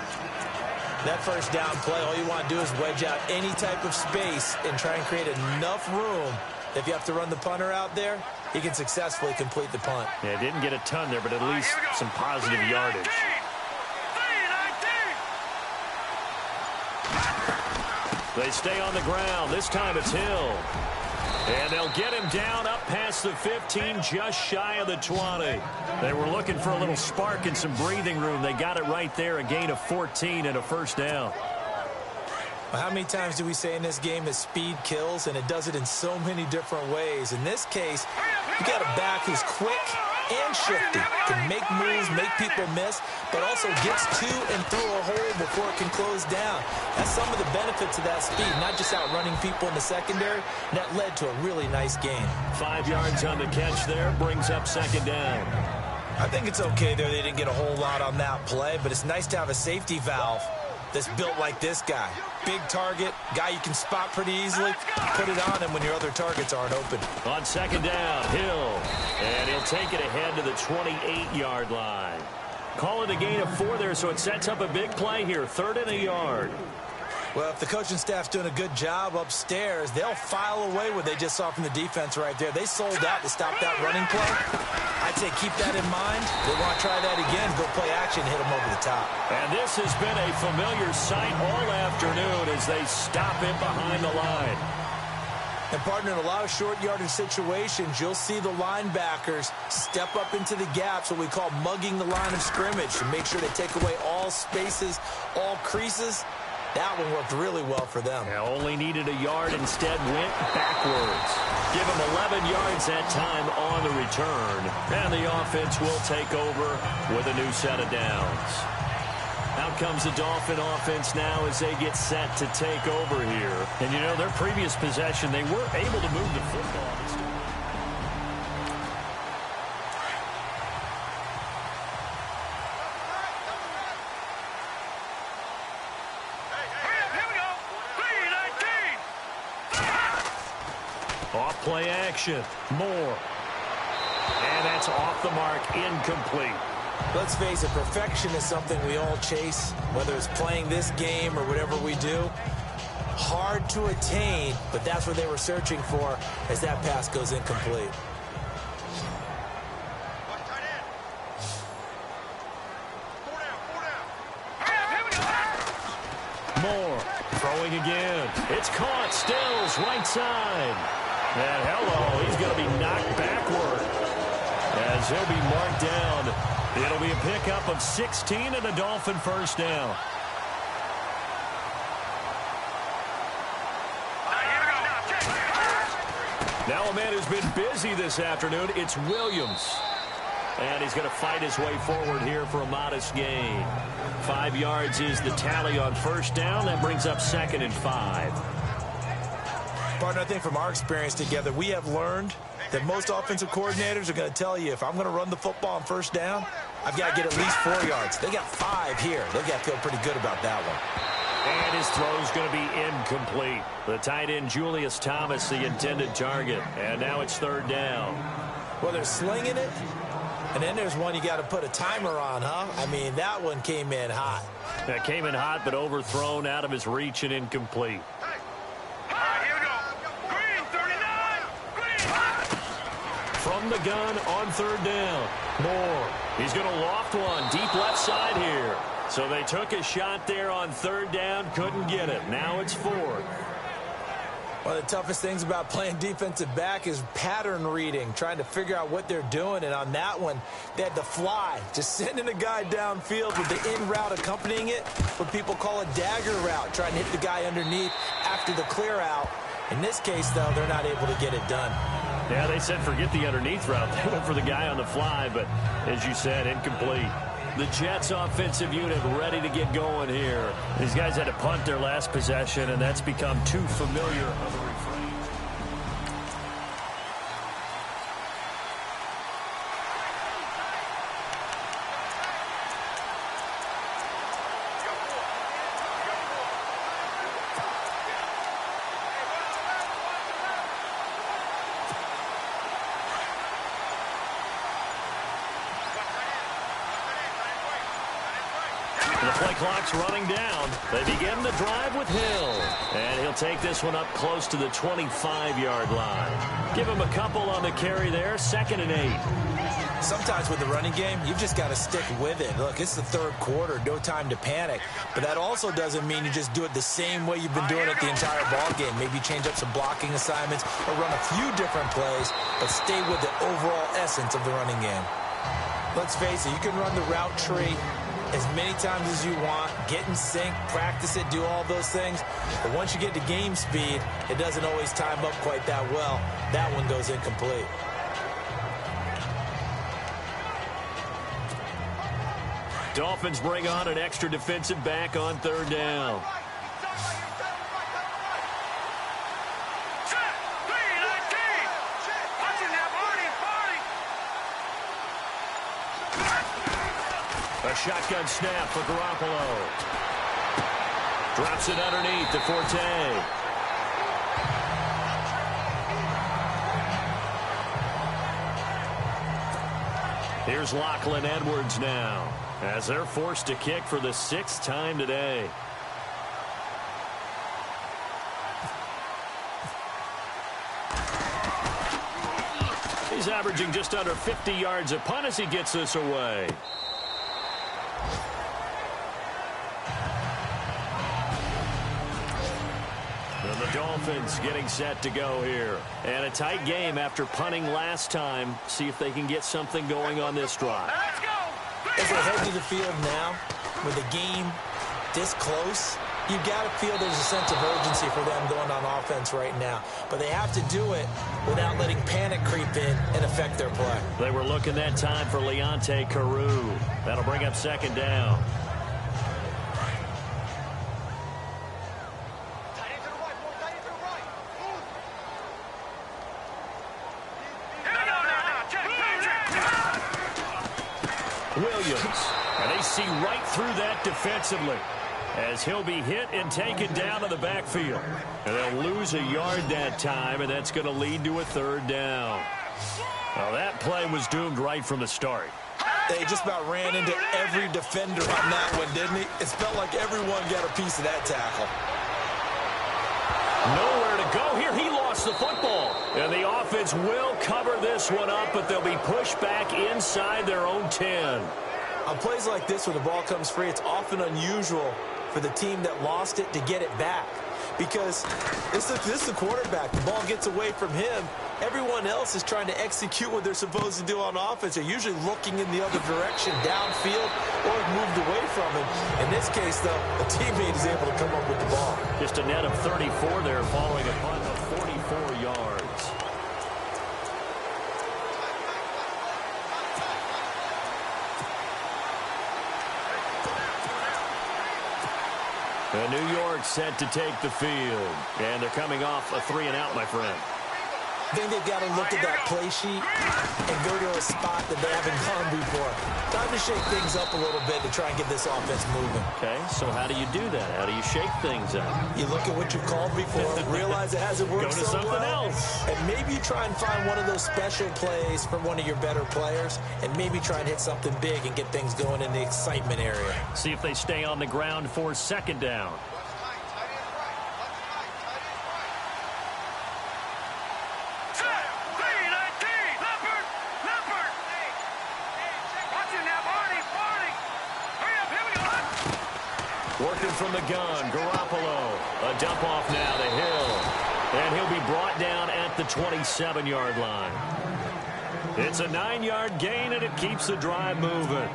[SPEAKER 3] That first down play, all you want to do is wedge out any type of space and try and create enough room. If you have to run the punter out there, he can successfully complete the punt.
[SPEAKER 2] Yeah, didn't get a ton there, but at least some positive yardage. They stay on the ground. This time it's Hill. And they'll get him down up past the 15, just shy of the 20. They were looking for a little spark and some breathing room. They got it right there, a gain of 14 and a first down.
[SPEAKER 3] Well, how many times do we say in this game that speed kills, and it does it in so many different ways? In this case, you got a back who's quick and shifty, can make moves, make people miss, but also gets to and through a hole before it can close down. That's some of the benefits of that speed, not just outrunning people in the secondary. And that led to a really nice gain.
[SPEAKER 2] 5 yards on the catch there, brings up 2nd down.
[SPEAKER 5] I think it's okay there. They didn't get a whole lot on that play, but it's nice to have a safety valve that's built like this guy. Big target, guy you can spot pretty easily. Put it on him when your other targets aren't open.
[SPEAKER 2] On 2nd down, Hill. And he'll take it ahead to the 28-yard line. Call it a gain of 4 there, so it sets up a big play here. 3rd and a yard.
[SPEAKER 5] Well, if the coaching staff's doing a good job upstairs, they'll file away what they just saw from the defense right there. They sold out to stop that running play. I'd say keep that in mind. They want to try that again, go play action, hit them over the top.
[SPEAKER 2] And this has been a familiar sight all afternoon as they stop him behind the line.
[SPEAKER 3] And, partner, in a lot of short yardage situations, you'll see the linebackers step up into the gaps, what we call mugging the line of scrimmage, to make sure they take away all spaces, all creases.
[SPEAKER 5] That one worked really well for them.
[SPEAKER 2] Yeah, only needed a yard, instead went backwards. Give him 11 yards that time on the return. And the offense will take over with a new set of downs. Out comes the Dolphin offense now as they get set to take over here. And, you know, their previous possession, they were able to move the football. Off-play action. Moore. And that's off the mark, incomplete.
[SPEAKER 5] Let's face it, perfection is something we all chase, whether it's playing this game or whatever we do. Hard to attain, but that's what they were searching for as that pass goes incomplete.
[SPEAKER 2] Moore throwing again. It's caught. Stills right side. And hello, he's going to be knocked backward as he'll be marked down. It'll be a pickup of 16 and a Dolphin first down. Now a man who's been busy this afternoon, it's Williams. And he's going to fight his way forward here for a modest gain. 5 yards is the tally on first down. That brings up 2nd and 5.
[SPEAKER 5] Partner, I think from our experience together, we have learned that most offensive coordinators are going to tell you, if I'm going to run the football on first down, I've got to get at least 4 yards. They got 5 here. They've got to feel pretty good about that one.
[SPEAKER 2] And his throw's going to be incomplete. The tight end, Julius Thomas, the intended target. And now it's 3rd down.
[SPEAKER 5] Well, they're slinging it. And then there's one you got to put a timer on, huh? I mean, that one came in hot.
[SPEAKER 2] That came in hot, but overthrown out of his reach and incomplete. From the gun on 3rd down. Moore. He's going to loft one deep left side here. So they took a shot there on 3rd down, couldn't get it. Now it's 4th.
[SPEAKER 5] One of the toughest things about playing defensive back is pattern reading, trying to figure out what they're doing. And on that one, they had the fly, just sending a guy downfield with the in route accompanying it, what people call a dagger route, trying to hit the guy underneath after the clear out. In this case, though, they're not able to get it done.
[SPEAKER 2] Yeah, they said forget the underneath route. They went for the guy on the fly, but as you said, incomplete. The Jets offensive unit ready to get going here. These guys had to punt their last possession, and that's become too familiar of a refrain. The play clock's running down. They begin the drive with Hill. And he'll take this one up close to the 25-yard line. Give him a couple on the carry there. 2nd and 8.
[SPEAKER 5] Sometimes with the running game, you've just got to stick with it. Look, it's the 3rd quarter. No time to panic. But that also doesn't mean you just do it the same way you've been doing it the entire ball game. Maybe change up some blocking assignments or run a few different plays, but stay with the overall essence of the running game. Let's face it, you can run the route tree as many times as you want, get in sync, practice it, do all those things. But once you get to game speed, it doesn't always time up quite that well. That one goes incomplete.
[SPEAKER 2] Dolphins bring on an extra defensive back on 3rd down. A shotgun snap for Garoppolo. Drops it underneath to Forte. Here's Lachlan Edwards now, as they're forced to kick for the 6th time today. He's averaging just under 50 yards a punt as he gets this away. The Dolphins getting set to go here. And a tight game after punting last time. See if they can get something going on this drive.
[SPEAKER 5] As they head to the field now, with the game this close, You've got to feel there's a sense of urgency for them going on offense right now. But they have to do it without letting panic creep in and affect their play.
[SPEAKER 2] They were looking that time for Leonte Carew. That'll bring up second down. Williams, and they see right through that defensively as he'll be hit and taken down to the backfield. And they'll lose a yard that time, and that's going to lead to a third down. Well, that play was doomed right from the start.
[SPEAKER 5] They just about ran into every defender on that one, didn't he? It felt like everyone got a piece of that tackle.
[SPEAKER 2] Nowhere to go here. He lost the football. And the offense will cover this one up, but they'll be pushed back inside their own 10.
[SPEAKER 5] On plays like this, when the ball comes free, it's often unusual for the team that lost it to get it back. Because this is the quarterback. The ball gets away from him. Everyone else is trying to execute what they're supposed to do on offense. They're usually looking in the other direction, downfield, or moved away from him. In this case, though, a teammate is able to come up with the ball.
[SPEAKER 2] Just a net of 34 there following a punt of 44 yards. And New York set to take the field. And they're coming off a 3-and-out, my friend.
[SPEAKER 5] I think they've got to look at that play sheet and go to a spot that they haven't gone before. Time to shake things up a little bit to try and get this offense moving.
[SPEAKER 2] Okay, so how do you do that? How do you shake things up?
[SPEAKER 5] You look at what you've called before, realize it hasn't worked
[SPEAKER 2] Go to something else.
[SPEAKER 5] and maybe you try and find one of those special plays from one of your better players, and maybe try and hit something big and get things going in the excitement area.
[SPEAKER 2] See if they stay on the ground for second down. Working from the gun, Garoppolo. A dump off now to Hill. And he'll be brought down at the 27-yard line. It's a 9-yard gain, and it keeps the drive moving.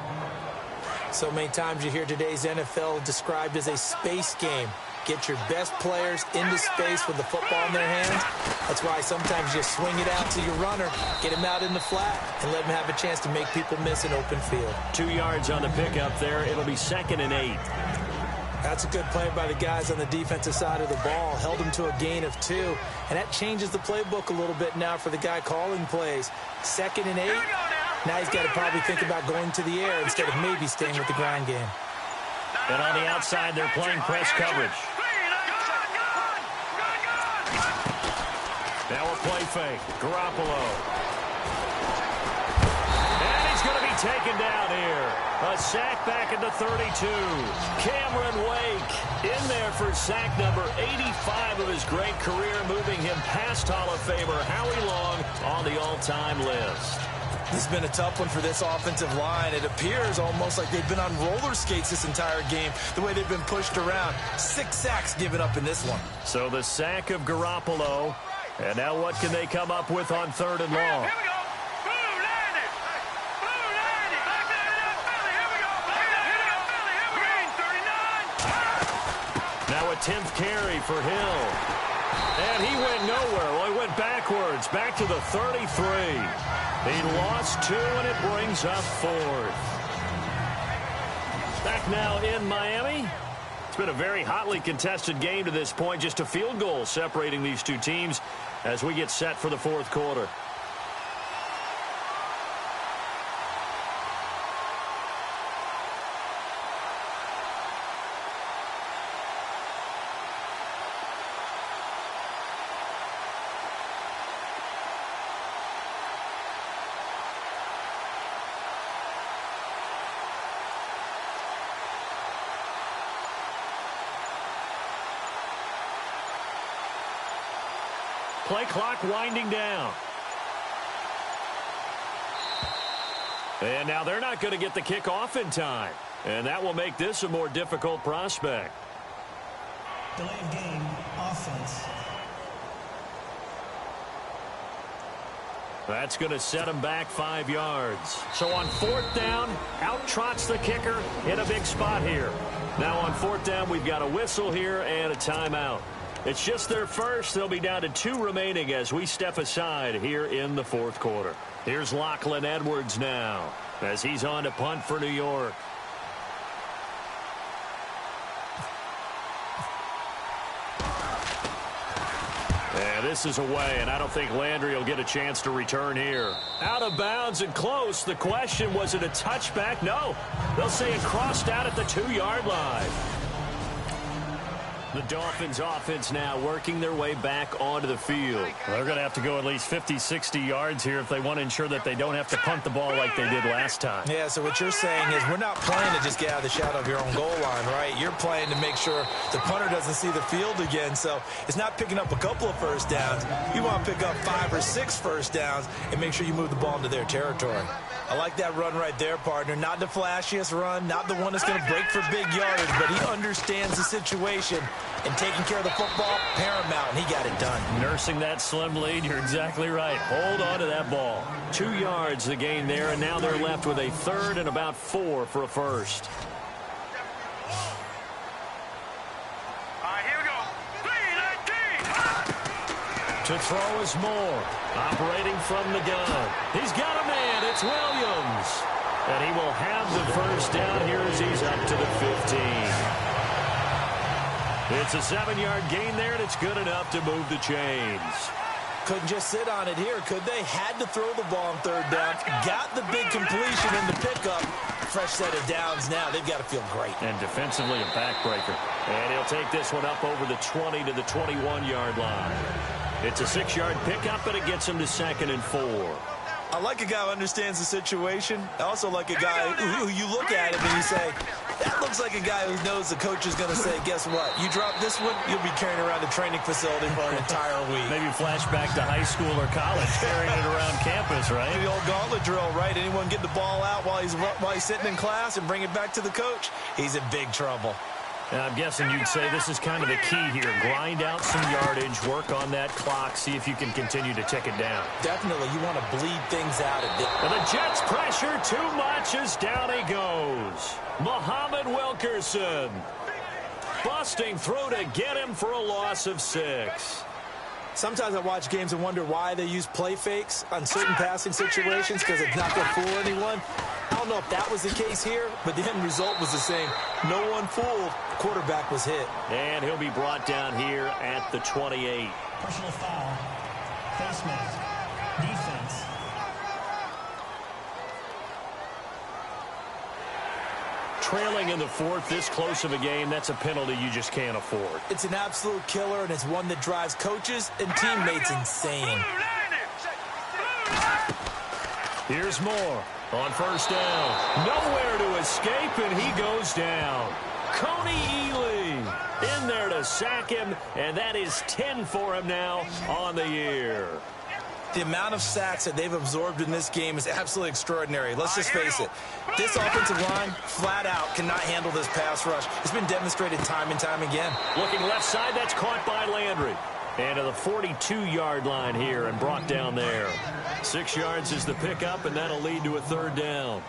[SPEAKER 5] So many times you hear today's NFL described as a space game. Get your best players into space with the football in their hands. That's why sometimes you swing it out to your runner, get him out in the flat, and let him have a chance to make people miss an open field.
[SPEAKER 2] 2 yards on the pickup there. It'll be 2nd and 8.
[SPEAKER 5] That's a good play by the guys on the defensive side of the ball. Held him to a gain of 2. And that changes the playbook a little bit now for the guy calling plays. 2nd and 8. Now he's got to probably think about going to the air instead of maybe staying with the ground game.
[SPEAKER 2] And on the outside, they're playing press coverage. Now a play fake. Garoppolo. And he's going to be taken down here. A sack back at the 32. Cameron Wake in there for sack number 85 of his great career, moving him past Hall of Famer Howie Long on the all-time list.
[SPEAKER 5] This has been a tough one for this offensive line. It appears almost like they've been on roller skates this entire game, the way they've been pushed around. 6 sacks given up in this one.
[SPEAKER 2] So the sack of Garoppolo. And now what can they come up with on 3rd and long? Now a 10th carry for Hill. And he went nowhere. Well, he went backwards, back to the 33. He lost 2, and it brings up 4th. Back now in Miami. It's been a very hotly contested game to this point. Just a field goal separating these two teams as we get set for the 4th quarter. Play clock winding down. And now they're not going to get the kickoff in time. And that will make this a more difficult prospect.
[SPEAKER 6] Delay of game, offense.
[SPEAKER 2] That's going to set him back 5 yards. So on 4th down, out trots the kicker in a big spot here. Now on 4th down, we've got a whistle here and a timeout. It's just their first. They'll be down to 2 remaining as we step aside here in the 4th quarter. Here's Lachlan Edwards now as he's on to punt for New York. And this is away, and I don't think Landry will get a chance to return here. Out of bounds and close. The question, was it a touchback? No. They'll say it crossed out at the 2-yard line. The Dolphins offense now working their way back onto the field. They're going to have to go at least 50, 60 yards here if they want to ensure that they don't have to punt the ball like they did last time.
[SPEAKER 5] Yeah, so what you're saying is we're not playing to just get out of the shadow of your own goal line, right? You're playing to make sure the punter doesn't see the field again. So it's not picking up a couple of first downs. You want to pick up 5 or 6 first downs and make sure you move the ball into their territory. I like that run right there, partner. Not the flashiest run, not the one that's going to break for big yardage, but he understands the situation, and taking care of the football, paramount, and he got it done.
[SPEAKER 2] Nursing that slim lead, you're exactly right. Hold on to that ball. 2 yards the gain there, and now they're left with a 3rd and about 4 for a first.
[SPEAKER 4] Here we go. 3-19.
[SPEAKER 2] To throw is Moore. Operating from the gun. He's got a man. It's Williams. And he will have the first down here as he's up to the 15. It's a 7-yard gain there, and it's good enough to move the chains.
[SPEAKER 5] Couldn't just sit on it here, could they? Had to throw the ball on 3rd down. Got the big completion in the pickup. Fresh set of downs now. They've got to feel great.
[SPEAKER 2] And defensively a backbreaker. And he'll take this one up over the 20 to the 21-yard line. It's a 6-yard pickup, and it gets him to 2nd and 4.
[SPEAKER 5] I like a guy who understands the situation. I also like a guy who you look at him and you say, that looks like a guy who knows the coach is going to say, guess what? You drop this one, you'll be carrying around the training facility for an entire week.
[SPEAKER 2] Maybe flashback to high school or college, carrying it around campus, right?
[SPEAKER 5] The old gauntlet drill, right? Anyone get the ball out while he's sitting in class and bring it back to the coach? He's in big trouble.
[SPEAKER 2] And I'm guessing you'd say this is kind of the key here. Grind out some yardage, work on that clock, see if you can continue to tick it down.
[SPEAKER 5] Definitely. You want to bleed things out a bit.
[SPEAKER 2] And the Jets pressure too much as down he goes. Muhammad Wilkerson busting through to get him for a loss of 6.
[SPEAKER 5] Sometimes I watch games and wonder why they use play fakes on certain passing situations because it's not going to fool anyone. I don't know if that was the case here, but the end result was the same. No one fooled. The quarterback was hit.
[SPEAKER 2] And he'll be brought down here at the 28.
[SPEAKER 6] Personal foul. Face mask. Defense.
[SPEAKER 2] Trailing in the 4th, this close of a game, that's a penalty you just can't afford.
[SPEAKER 5] It's an absolute killer, and it's one that drives coaches and teammates insane.
[SPEAKER 2] Here's Moore on 1st down. Nowhere to escape, and he goes down. Coney Ely in there to sack him, and that is 10 for him now on the year.
[SPEAKER 5] The amount of sacks that they've absorbed in this game is absolutely extraordinary. Let's just face it. This offensive line, flat out, cannot handle this pass rush. It's been demonstrated time and time again.
[SPEAKER 2] Looking left side, that's caught by Landry. And to the 42-yard line here and brought down there. 6 yards is the pickup, and that'll lead to a 3rd down.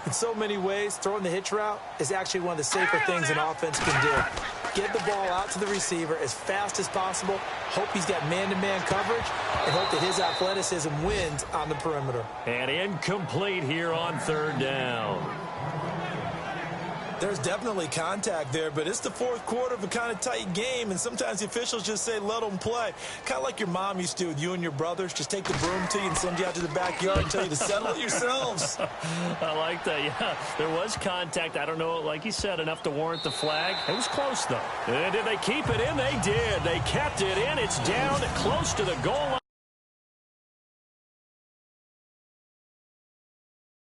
[SPEAKER 5] In so many ways, throwing the hitch route is actually one of the safer things an offense can do. Get the ball out to the receiver as fast as possible, hope he's got man-to-man coverage, and hope that his athleticism wins on the perimeter.
[SPEAKER 2] And incomplete here on 3rd down.
[SPEAKER 5] There's definitely contact there, but it's the 4th quarter of a kind of tight game, and sometimes the officials just say, let them play. Kind of like your mom used to with you and your brothers. Just take the broom to you and send you out to the backyard and tell you to settle it yourselves.
[SPEAKER 2] I like that, yeah. There was contact. I don't know, like you said, enough to warrant the flag. It was close, though. And did they keep it in? They did. They kept it in. It's down close to the goal line.